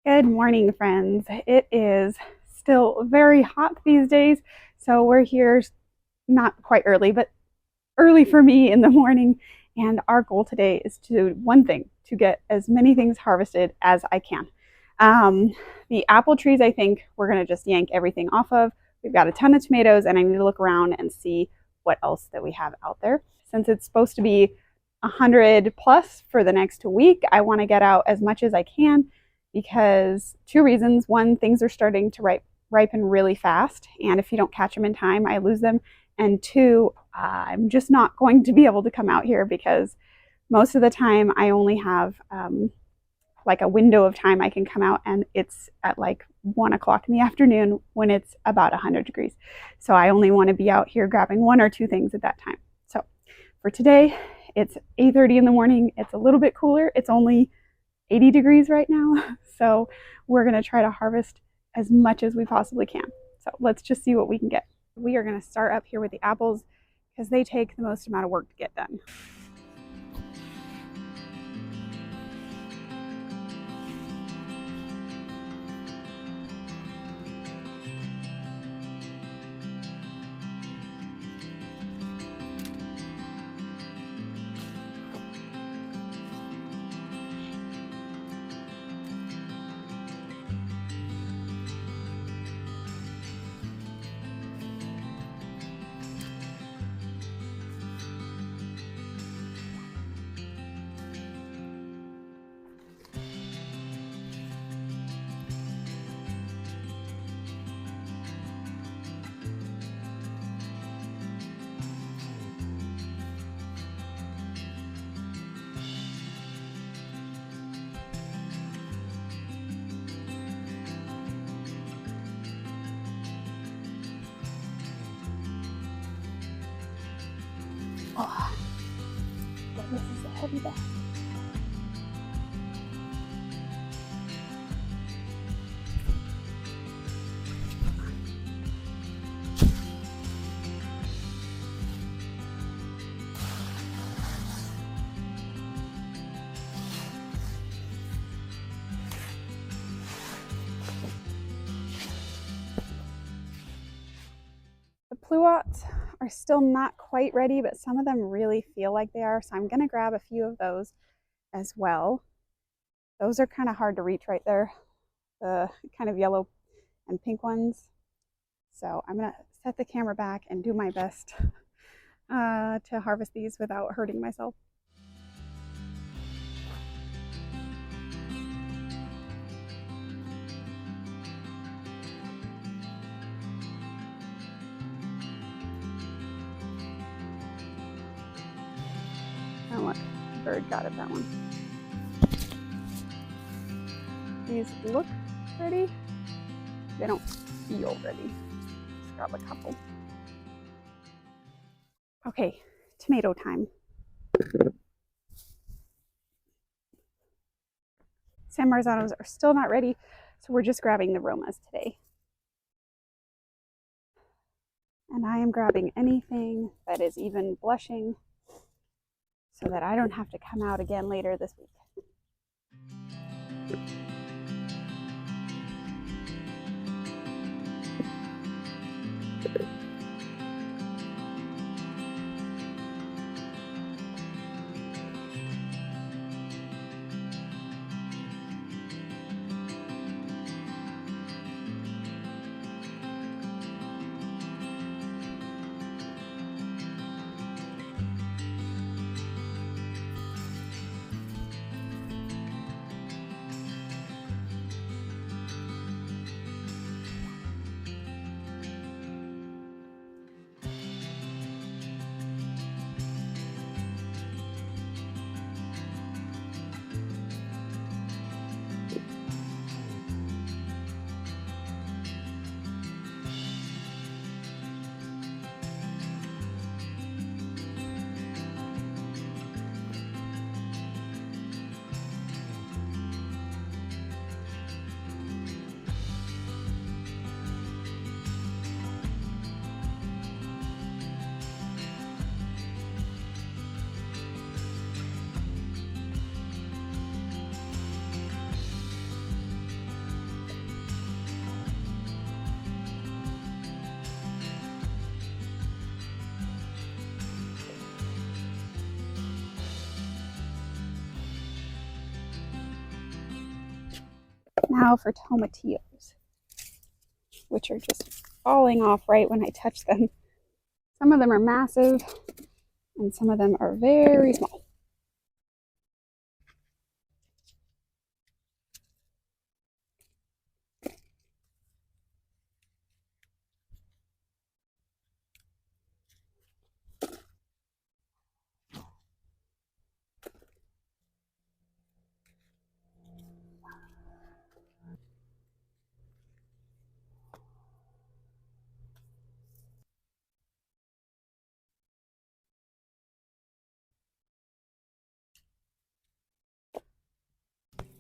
Good morning, friends. It is still very hot these days, so we're here not quite early, but early for me in the morning. And our goal today is to one thing to get as many things harvested as I can. Um, the apple trees, I think we're going to just yank everything off of. We've got a ton of tomatoes, and I need to look around and see what else that we have out there. Since it's supposed to be 100 plus for the next week, I want to get out as much as I can because two reasons. One, things are starting to ripen really fast, and if you don't catch them in time, I lose them. And two, I'm just not going to be able to come out here because most of the time I only have like a window of time I can come out, and it's at like 1 o'clock in the afternoon when it's about 100 degrees. So I only want to be out here grabbing one or two things at that time. So for today, it's 8:30 in the morning. It's a little bit cooler. It's only 80 degrees right now. So we're going to try to harvest as much as we possibly can. So let's just see what we can get. We are going to start up here with the apples because they take the most amount of work to get done. Oh, this is a heavy bag. The pluots are still not quite ready, but some of them really feel like they are. So I'm going to grab a few of those as well. Those are kind of hard to reach right there, the kind of yellow and pink ones. So I'm going to set the camera back and do my best to harvest these without hurting myself. Oh look, the bird got it, that one. These look ready. They don't feel ready. Just grab a couple. Okay, tomato time. San Marzanos are still not ready, so we're just grabbing the Romas today. And I am grabbing anything that is even blushing so that I don't have to come out again later this week. Now for tomatillos, which are just falling off right when I touch them. Some of them are massive and some of them are very small.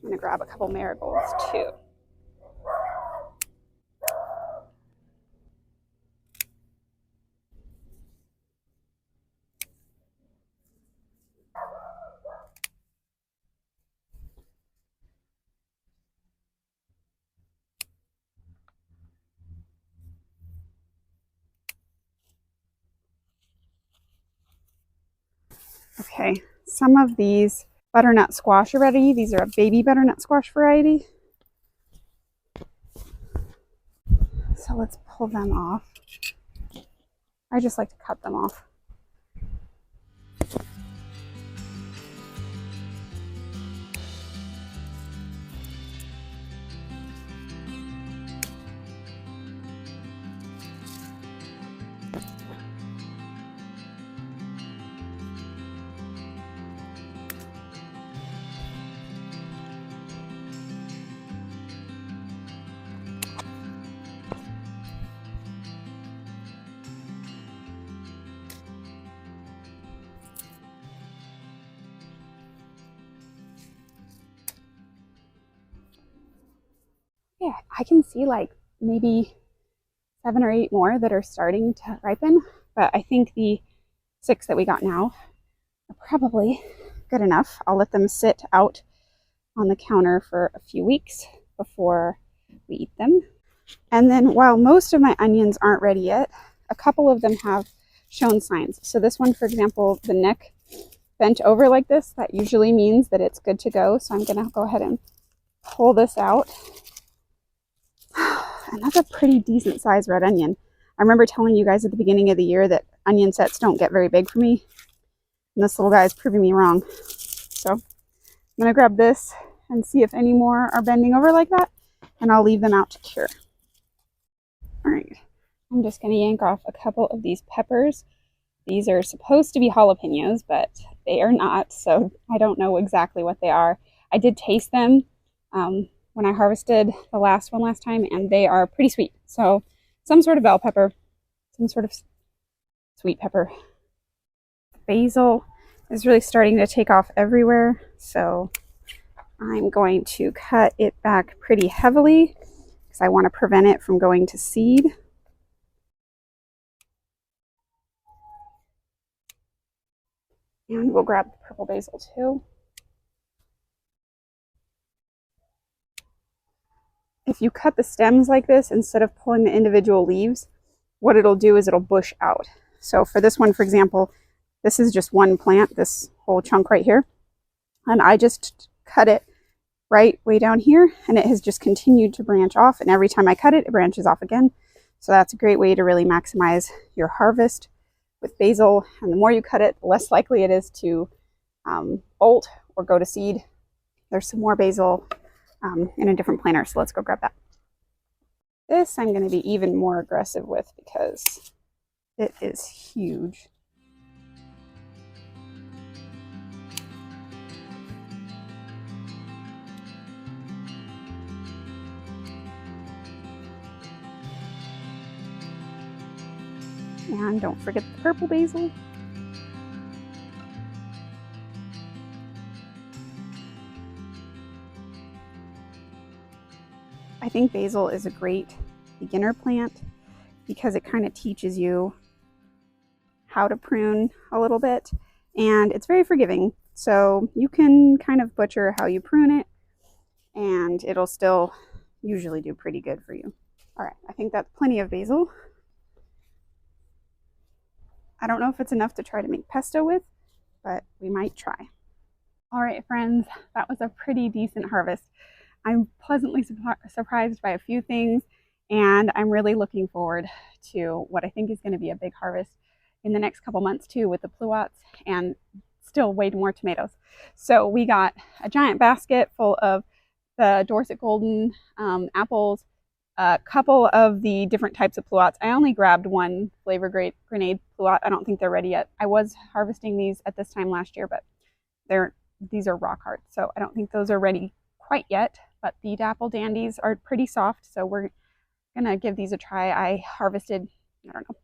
I'm gonna grab a couple marigolds too. Okay, some of these butternut squash are ready. These are a baby butternut squash variety. So let's pull them off. I just like to cut them off. Yeah, I can see like maybe 7 or 8 more that are starting to ripen, but I think the 6 that we got now are probably good enough. I'll let them sit out on the counter for a few weeks before we eat them. And then while most of my onions aren't ready yet, a couple of them have shown signs. So this one, for example, the neck bent over like this, that usually means that it's good to go. So I'm gonna go ahead and pull this out. And that's a pretty decent sized red onion. I remember telling you guys at the beginning of the year that onion sets don't get very big for me. And this little guy is proving me wrong. So I'm going to grab this and see if any more are bending over like that. And I'll leave them out to cure. All right. I'm just going to yank off a couple of these peppers. These are supposed to be jalapenos, but they are not. So I don't know exactly what they are. I did taste them when I harvested the last one last time, and they are pretty sweet. So some sort of bell pepper, some sort of sweet pepper. Basil is really starting to take off everywhere, so I'm going to cut it back pretty heavily because I want to prevent it from going to seed. And we'll grab the purple basil too. If you cut the stems like this, instead of pulling the individual leaves, what it'll do is it'll bush out. So for this one, for example, this is just one plant, this whole chunk right here. And I just cut it right way down here, and it has just continued to branch off. And every time I cut it, it branches off again. So that's a great way to really maximize your harvest with basil. And the more you cut it, the less likely it is to bolt or go to seed. There's some more basil in a different planter, so let's go grab that. This I'm going to be even more aggressive with because it is huge. And don't forget the purple basil. I think basil is a great beginner plant because it kind of teaches you how to prune a little bit, and it's very forgiving. So you can kind of butcher how you prune it, and it'll still usually do pretty good for you. All right, I think that's plenty of basil. I don't know if it's enough to try to make pesto with, but we might try. All right, friends, that was a pretty decent harvest. I'm pleasantly surprised by a few things, and I'm really looking forward to what I think is going to be a big harvest in the next couple months too, with the pluots and still way more tomatoes. So we got a giant basket full of the Dorset Golden apples, a couple of the different types of pluots. I only grabbed one flavor grenade pluot. I don't think they're ready yet. I was harvesting these at this time last year, but these are rock hard, so I don't think those are ready quite yet. But the dapple dandies are pretty soft, so we're gonna give these a try. I harvested, I don't know,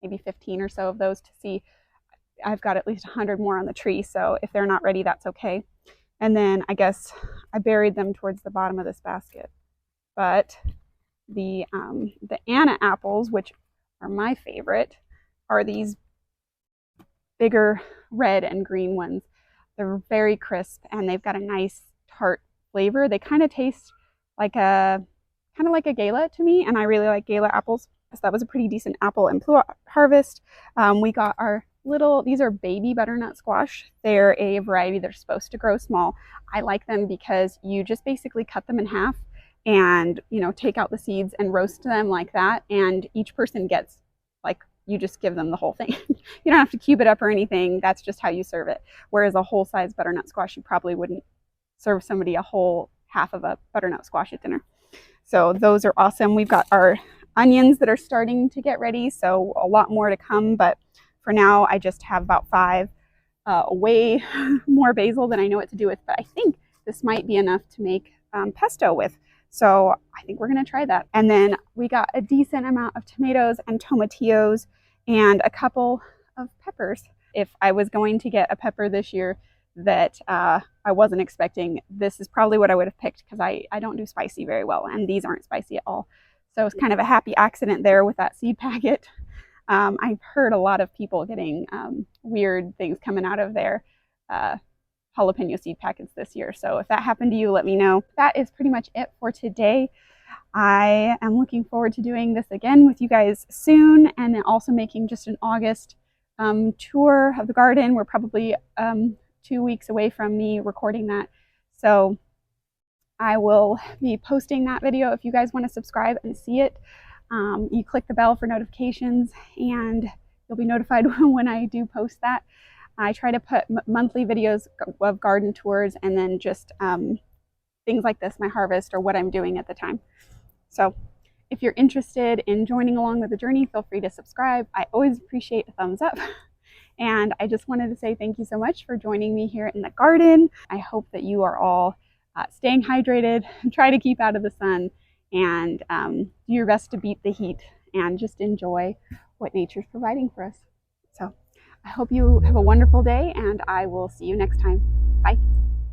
maybe 15 or so of those to see. I've got at least 100 more on the tree, so if they're not ready, that's okay. And then I guess I buried them towards the bottom of this basket. But the Anna apples, which are my favorite, are these bigger red and green ones. They're very crisp and they've got a nice tart flavor. They kind of taste like a gala to me, and I really like gala apples. So that was a pretty decent apple and pluot harvest. We got our these are baby butternut squash. They're a variety. They're supposed to grow small. I like them because you just basically cut them in half and, take out the seeds and roast them like that. And each person gets, you just give them the whole thing. You don't have to cube it up or anything. That's just how you serve it. Whereas a whole size butternut squash, you probably wouldn't serve somebody a whole half of a butternut squash at dinner. So those are awesome. We've got our onions that are starting to get ready, so a lot more to come. But for now, I just have about 5, way more basil than I know what to do with. But I think this might be enough to make pesto with. So I think we're going to try that. And then we got a decent amount of tomatoes and tomatillos and a couple of peppers. If I was going to get a pepper this year that I wasn't expecting, this is probably what I would have picked, because I don't do spicy very well, and these aren't spicy at all. So it's kind of a happy accident there with that seed packet. I've heard a lot of people getting weird things coming out of their jalapeno seed packets this year. So if that happened to you, let me know. That is pretty much it for today. I am looking forward to doing this again with you guys soon, and then also making just an August tour of the garden. We're probably 2 weeks away from me recording that. So I will be posting that video. If you guys want to subscribe and see it, you click the bell for notifications and you'll be notified when I do post that. I try to put monthly videos of garden tours, and then just things like this, my harvest or what I'm doing at the time. So if you're interested in joining along with the journey, feel free to subscribe. I always appreciate a thumbs up. And I just wanted to say thank you so much for joining me here in the garden. I hope that you are all staying hydrated, try to keep out of the sun, and do your best to beat the heat and just enjoy what nature's providing for us. So I hope you have a wonderful day, and I will see you next time. Bye.